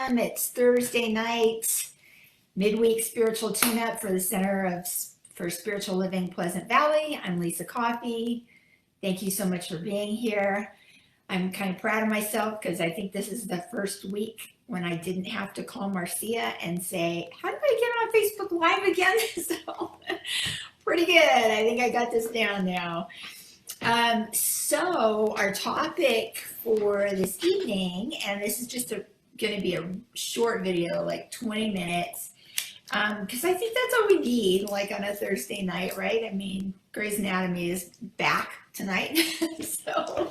It's Thursday night, midweek spiritual tune-up for the Center for Spiritual Living Pleasant Valley. I'm Lissa Coffey. Thank you so much for being here. I'm kind of proud of myself because I think this is the first week when I didn't have to call Marcia and say, how do I get on Facebook Live again? So pretty good. I think I got this down now. So our topic for this evening, and this is just going to be a short video, like 20 minutes, because I think that's all we need, like on a Thursday night, right? I mean, Grey's Anatomy is back tonight. So,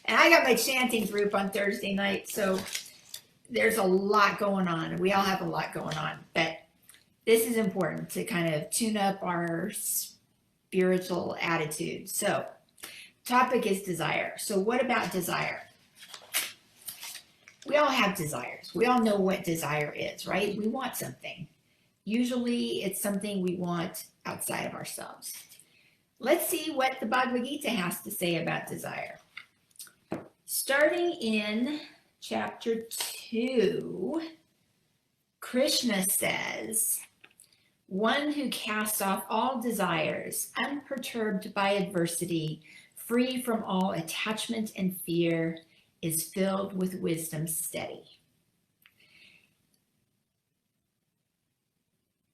and I got my chanting group on Thursday night, so there's a lot going on. We all have a lot going on, but this is important to kind of tune up our spiritual attitude. So, topic is desire. So what about desire? We all have desires. We all know what desire is, right? We want something. Usually it's something we want outside of ourselves. Let's see what the Bhagavad-Gita has to say about desire. Starting in chapter 2, Krishna says, one who casts off all desires, unperturbed by adversity, free from all attachment and fear, is filled with wisdom steady.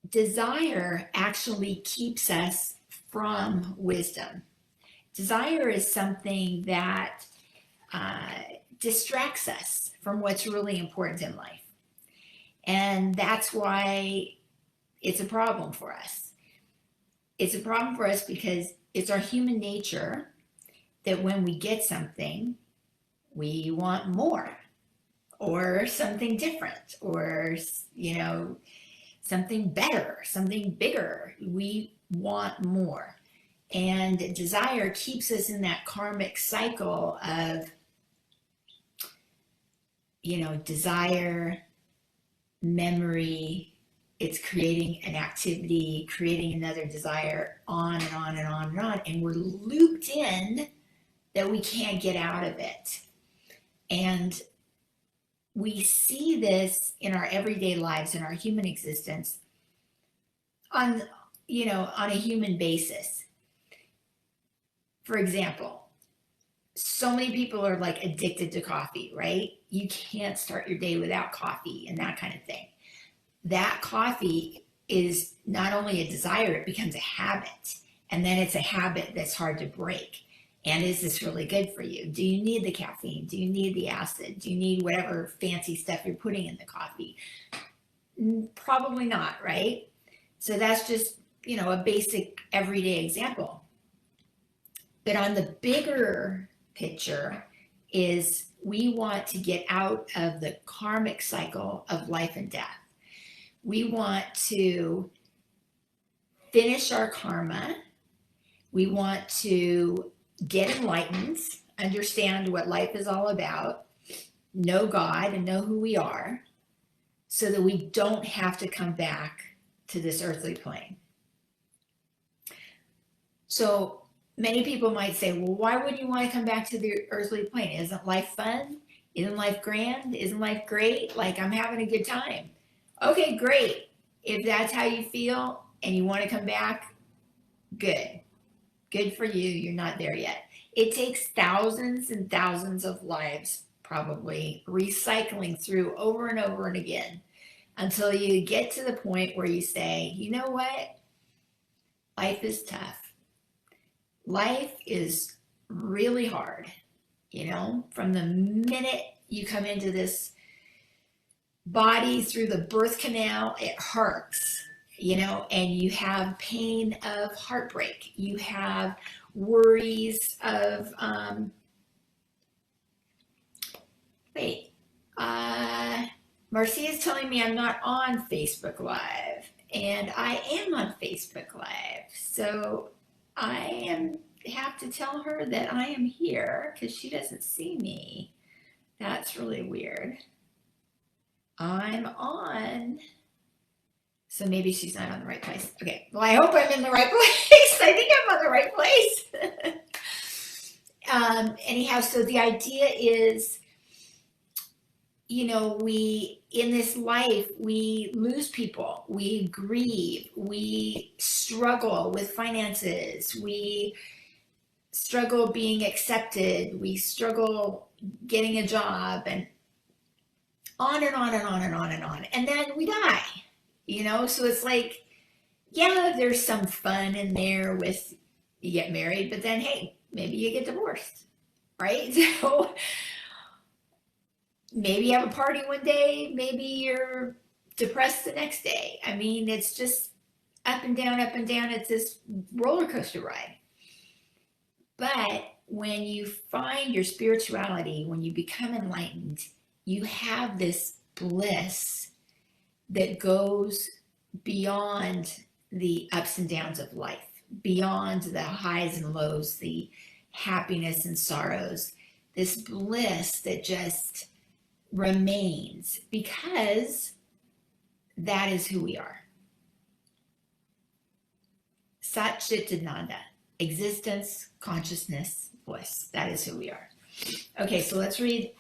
Desire actually keeps us from wisdom. Desire is something that distracts us from what's really important in life. And that's why it's a problem for us. It's a problem for us because it's our human nature that when we get something, we want more, or something different, or, something better, something bigger. We want more. And desire keeps us in that karmic cycle of, desire, memory. It's creating an activity, creating another desire, on and on and on and on. And we're looped in that we can't get out of it. And we see this in our everyday lives, in our human existence, on a human basis. For example, so many people are like addicted to coffee, right? You can't start your day without coffee and that kind of thing. That coffee is not only a desire, it becomes a habit. And then it's a habit that's hard to break. And is this really good for you? Do you need the caffeine? Do you need the acid? Do you need whatever fancy stuff you're putting in the coffee? Probably not, right? So that's just, a basic everyday example. But on the bigger picture is we want to get out of the karmic cycle of life and death. We want to finish our karma. We want to get enlightened, understand what life is all about, know God and know who we are, so that we don't have to come back to this earthly plane. So many people might say, well, why wouldn't you want to come back to the earthly plane? Isn't life fun? Isn't life grand? Isn't life great? Like, I'm having a good time. Okay, great. If that's how you feel and you want to come back, good. Good for you. You're not there yet. It takes thousands and thousands of lives, probably, recycling through over and over and again until you get to the point where you say, you know what? Life is tough. Life is really hard. From the minute you come into this body through the birth canal, it hurts. And you have pain of heartbreak. You have worries of, Marcia is telling me I'm not on Facebook Live, and I am on Facebook Live. So I have to tell her that I am here because she doesn't see me. That's really weird. I'm on. So maybe she's not on the right place. Okay, well, I hope I'm in the right place. I think I'm on the right place. Anyhow, so the idea is we, in this life, we lose people, we grieve, we struggle with finances, we struggle being accepted, we struggle getting a job, and on and on and on and on and on. And then we die, So it's like, yeah, there's some fun in there with you get married, but then, hey, maybe you get divorced, right? So maybe you have a party one day, maybe you're depressed the next day. I mean, it's just up and down, up and down. It's this roller coaster ride. But when you find your spirituality, when you become enlightened, you have this bliss that goes beyond the ups and downs of life, beyond the highs and lows, the happiness and sorrows, this bliss that just remains because that is who we are. Sat Chit Ananda, existence, consciousness, bliss. That is who we are. Okay, so let's read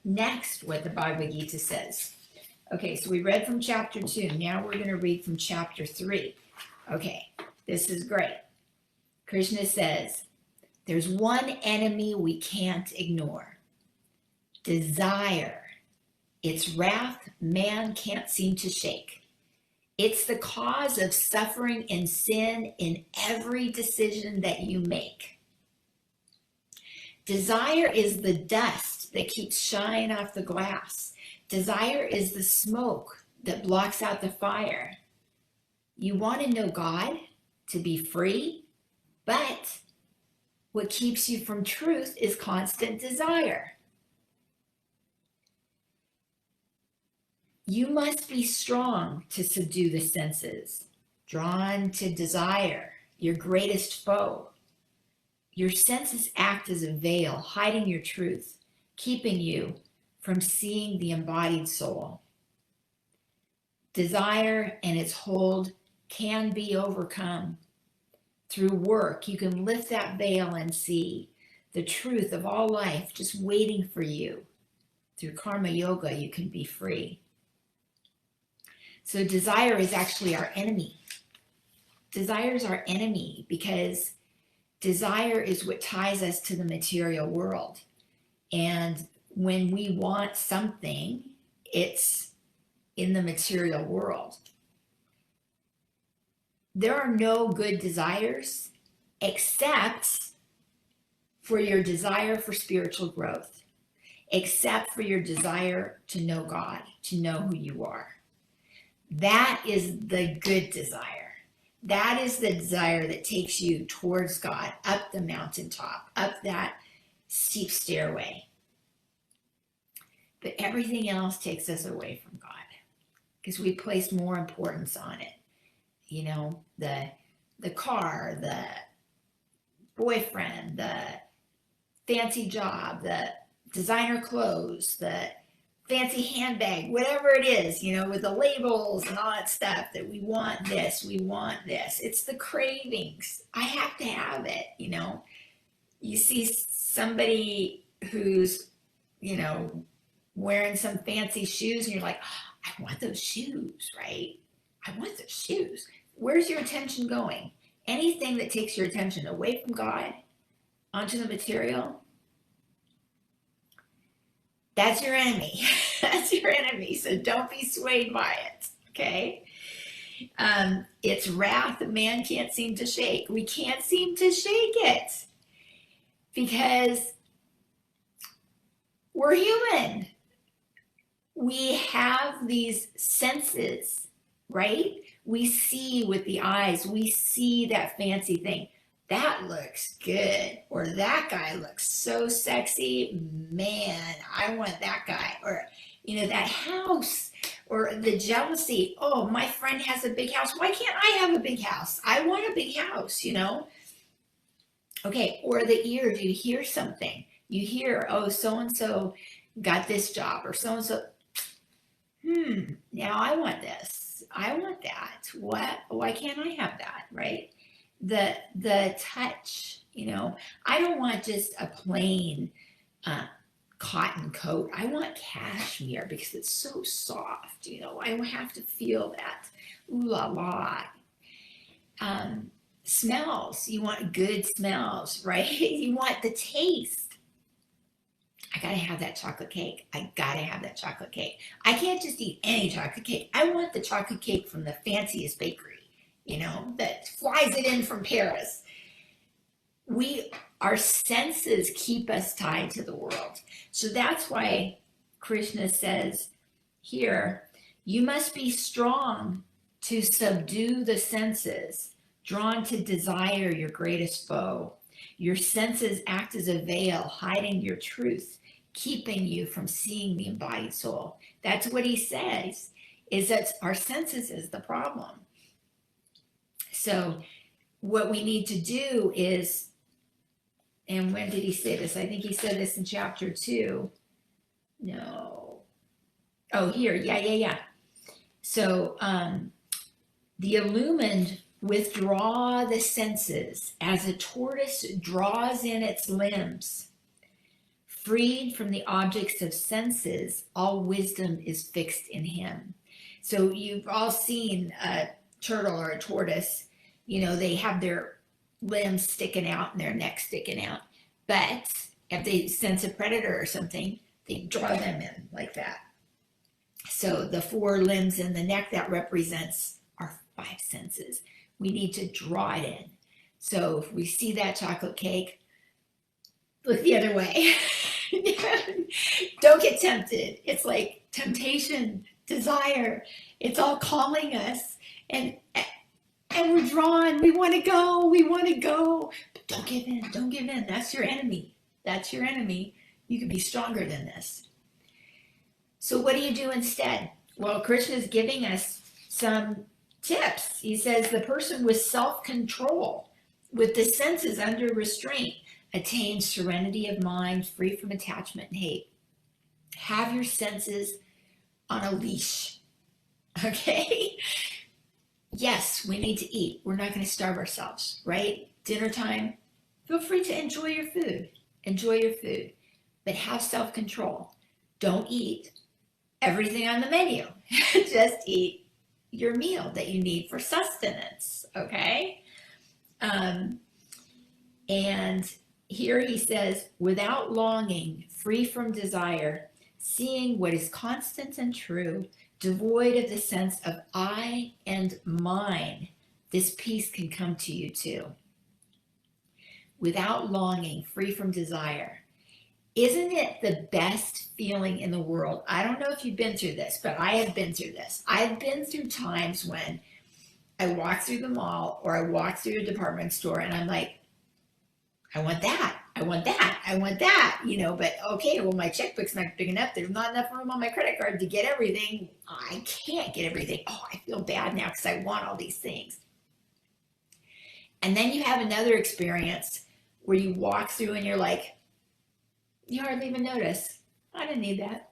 next what the Bhagavad-Gita says. Okay, so we read from chapter 2. Now we're going to read from chapter 3. Okay, this is great. Krishna says, there's one enemy we can't ignore. Desire. Its wrath man can't seem to shake. It's the cause of suffering and sin in every decision that you make. Desire is the dust that keeps shine off the glass. Desire is the smoke that blocks out the fire. You want to know God, to be free, but what keeps you from truth is constant desire. You must be strong to subdue the senses, drawn to desire, your greatest foe. Your senses act as a veil, hiding your truth, keeping you from seeing the embodied soul. Desire and its hold can be overcome. Through work, you can lift that veil and see the truth of all life just waiting for you. Through karma yoga, you can be free. So desire is actually our enemy. Desire is our enemy because desire is what ties us to the material world. And when we want something, it's in the material world. There are no good desires except for your desire for spiritual growth, except for your desire to know God, to know who you are. That is the good desire. That is the desire that takes you towards God, up the mountaintop, up that steep stairway. But everything else takes us away from God because we place more importance on it. The car, the boyfriend, the fancy job, the designer clothes, the fancy handbag, whatever it is, with the labels and all that stuff that we want this, we want this. It's the cravings. I have to have it, You see somebody who's, wearing some fancy shoes and you're like, oh, I want those shoes, right? I want those shoes. Where's your attention going? Anything that takes your attention away from God onto the material, that's your enemy. That's your enemy. So don't be swayed by it. Okay. It's wrath that man can't seem to shake. We can't seem to shake it because we're human. We have these senses, right? We see with the eyes. We see that fancy thing. That looks good. Or that guy looks so sexy. Man, I want that guy. Or, that house. Or the jealousy. Oh, my friend has a big house. Why can't I have a big house? I want a big house, Okay, or the ears. You hear something. You hear, oh, so-and-so got this job. Or so-and-so. Now I want this. I want that. Why can't I have that, right? The touch, I don't want just a plain cotton coat. I want cashmere because it's so soft. I have to feel that ooh la la. Smells. You want good smells, right? You want the taste. I gotta have that chocolate cake. I gotta have that chocolate cake. I can't just eat any chocolate cake. I want the chocolate cake from the fanciest bakery, that flies it in from Paris. Our senses keep us tied to the world. So that's why Krishna says here, you must be strong to subdue the senses, drawn to desire your greatest foe. Your senses act as a veil, hiding your truth, keeping you from seeing the embodied soul. That's what he says, is that our senses is the problem. So what we need to do is, and when did he say this? I think he said this in chapter 2. No. Oh, here. Yeah. So the illumined withdraw the senses as a tortoise draws in its limbs. Freed from the objects of senses, all wisdom is fixed in him. So you've all seen a turtle or a tortoise, they have their limbs sticking out and their neck sticking out. But if they sense a predator or something, they draw them in like that. So the 4 limbs in the neck, that represents our 5 senses. We need to draw it in. So if we see that chocolate cake, look the other way. Don't get tempted. It's like temptation, desire. It's all calling us. And we're drawn. We want to go. But don't give in. That's your enemy. You can be stronger than this. So what do you do instead? Well, Krishna is giving us some tips. He says the person with self-control, with the senses under restraint, attains serenity of mind, free from attachment and hate. Have your senses on a leash. Okay? Yes, we need to eat. We're not going to starve ourselves, right? Dinner time, feel free to enjoy your food. But have self-control. Don't eat everything on the menu. Just eat your meal that you need for sustenance, okay? And here he says, without longing, free from desire, seeing what is constant and true, devoid of the sense of I and mine, this peace can come to you too. Without longing, free from desire. Isn't it the best feeling in the world? I don't know if you've been through this, but I have been through this. I've been through times when I walk through the mall or I walk through a department store and I'm like, I want that, but okay, well, my checkbook's not big enough. There's not enough room on my credit card to get everything. I can't get everything. Oh, I feel bad now because I want all these things. And then you have another experience where you walk through and you're like, you hardly even notice. I didn't need that.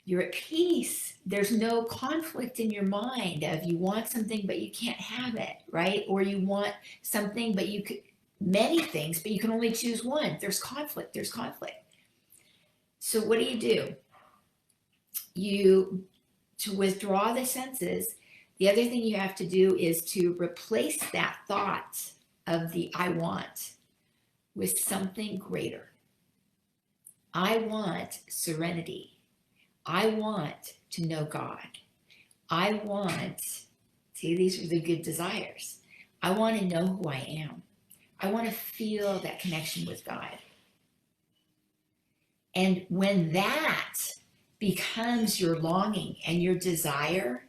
You're at peace. There's no conflict in your mind of you want something, but you can't have it, right? Or you want something, but you could, many things, but you can only choose one. There's conflict. So what do? To withdraw the senses, the other thing you have to do is to replace that thought of the I want with something greater. I want serenity. I want to know God. See, these are the good desires. I want to know who I am. I want to feel that connection with God. And when that becomes your longing and your desire,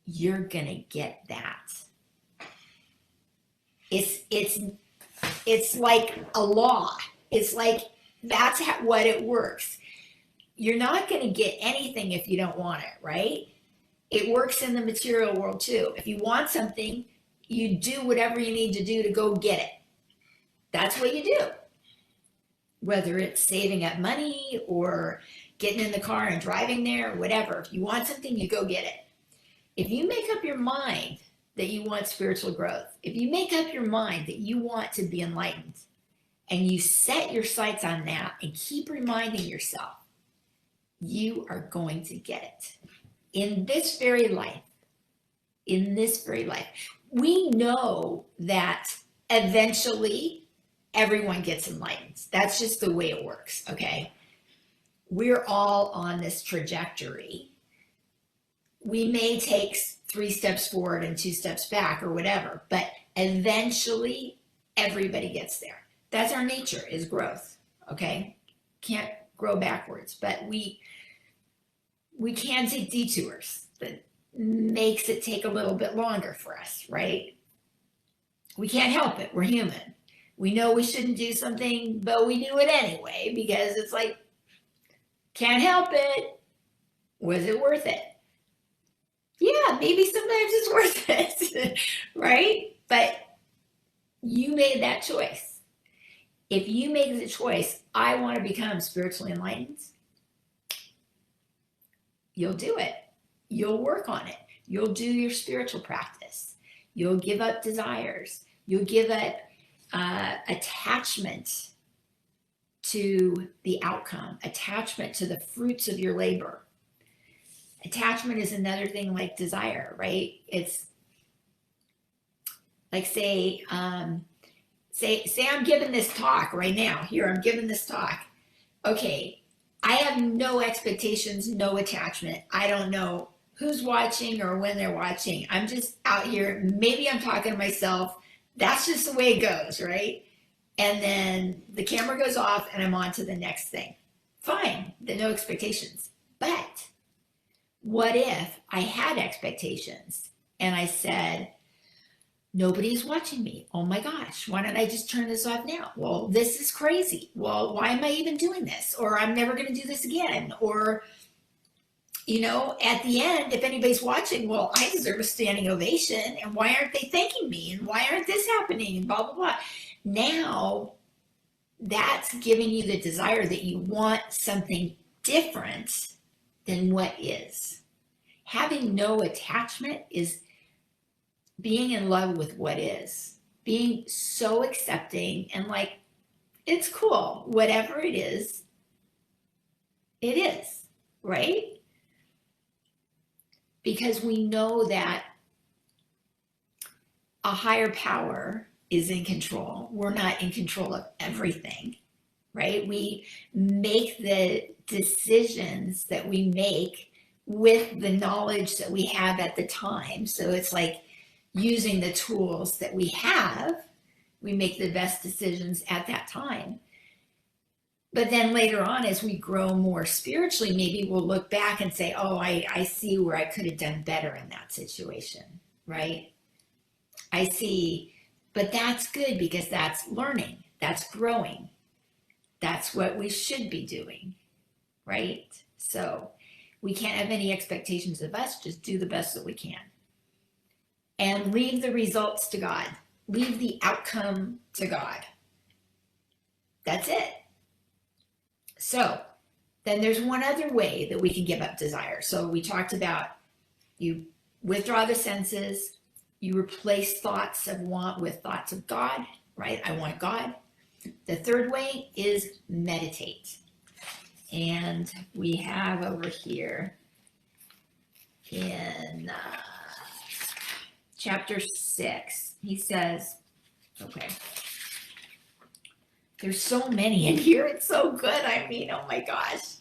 you're going to get that. It's like a law. It's like that's what it works. You're not going to get anything if you don't want it, right? It works in the material world too. If you want something, you do whatever you need to do to go get it. That's what you do. Whether it's saving up money or getting in the car and driving there or whatever. If you want something, you go get it. If you make up your mind that you want spiritual growth, if you make up your mind that you want to be enlightened, and you set your sights on that and keep reminding yourself, you are going to get it. In this very life, we know that eventually everyone gets enlightened. That's just the way it works, okay? We're all on this trajectory. We may take 3 steps forward and 2 steps back or whatever, but eventually everybody gets there. That's our nature, is growth, okay? Can't grow backwards, but we can take detours that makes it take a little bit longer for us, right? We can't help it. We're human. We know we shouldn't do something, but we do it anyway because it's like, can't help it. Was it worth it? Yeah, maybe sometimes it's worth it, right? But you made that choice. If you make the choice, I want to become spiritually enlightened, you'll do it. You'll work on it. You'll do your spiritual practice. You'll give up desires. You'll give up attachment to the outcome, attachment to the fruits of your labor. Attachment is another thing like desire, right? It's like say I'm giving this talk right now. Here, I'm giving this talk. Okay, I have no expectations, no attachment. I don't know who's watching or when they're watching. I'm just out here. Maybe I'm talking to myself. That's just the way it goes, right? And then the camera goes off and I'm on to the next thing. Fine, no expectations. But what if I had expectations and I said, nobody's watching me. Oh my gosh, why don't I just turn this off now? Well, this is crazy. Well, why am I even doing this? Or I'm never going to do this again. Or, you know, at the end, if anybody's watching, well, I deserve a standing ovation. And why aren't they thanking me? And why aren't this happening? And blah, blah, blah. Now, that's giving you the desire that you want something different than what is. Having no attachment is being in love with what is, being so accepting and like, it's cool, whatever it is, right? Because we know that a higher power is in control. We're not in control of everything, right? We make the decisions that we make with the knowledge that we have at the time. So it's like using the tools that we have, we make the best decisions at that time. But then later on, as we grow more spiritually, maybe we'll look back and say, oh, I see where I could have done better in that situation, right? I see, but that's good because that's learning, that's growing. That's what we should be doing, right? So we can't have any expectations of us, just do the best that we can. And leave the results to God. Leave the outcome to God. That's it. So then there's one other way that we can give up desire. So we talked about you withdraw the senses, you replace thoughts of want with thoughts of God, right? I want God. The third way is meditate. And we have over here in chapter 6, he says, okay, there's so many in here. It's so good. I mean, oh my gosh.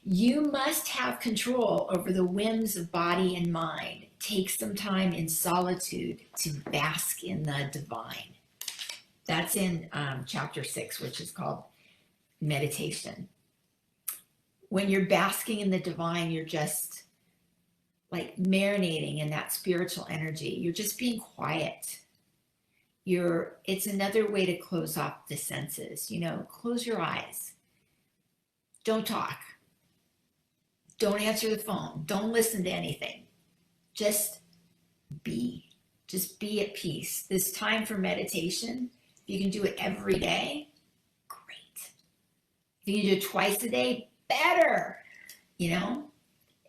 You must have control over the whims of body and mind. Take some time in solitude to bask in the divine. That's in chapter 6, which is called meditation. When you're basking in the divine, you're just like marinating in that spiritual energy. You're just being quiet. It's another way to close off the senses. You know, close your eyes. Don't talk. Don't answer the phone. Don't listen to anything. Just be. Just be at peace. This time for meditation, if you can do it every day, great. If you can do it twice a day, better. You know,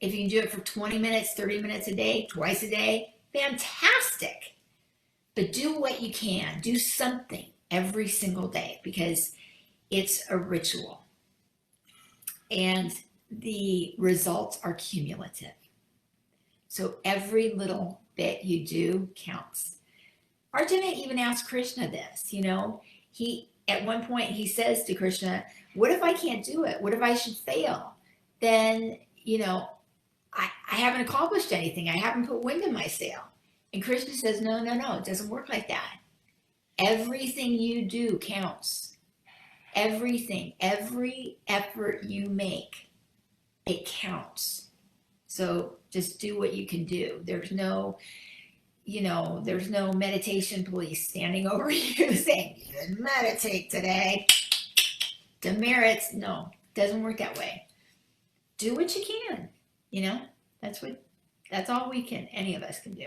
if you can do it for 20 minutes, 30 minutes a day, twice a day, fantastic. But do what you can. Do something every single day, because It's a ritual, and the results are cumulative. So every little bit you do counts. Arjuna even asked Krishna this, he, at one point he says to Krishna, what if I can't do it? What if I should fail? Then, I haven't accomplished anything. I haven't put wind in my sail. And Krishna says, no, it doesn't work like that. Everything you do counts. Everything, every effort you make, it counts. So just do what you can do. There's no meditation police standing over you saying, you didn't meditate today. Demerits. No, doesn't work that way. Do what you can. That's all any of us can do.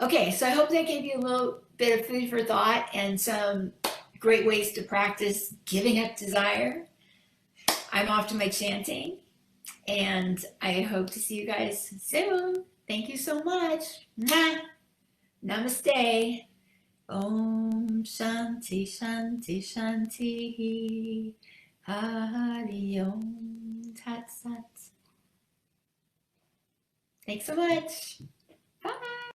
Okay, so I hope that gave you a little bit of food for thought and some great ways to practice giving up desire. I'm off to my chanting, and I hope to see you guys soon. Thank you so much. Mwah. Namaste. Om Shanti Shanti Shanti. Hari Om Tat Sat. Thanks so much. Bye.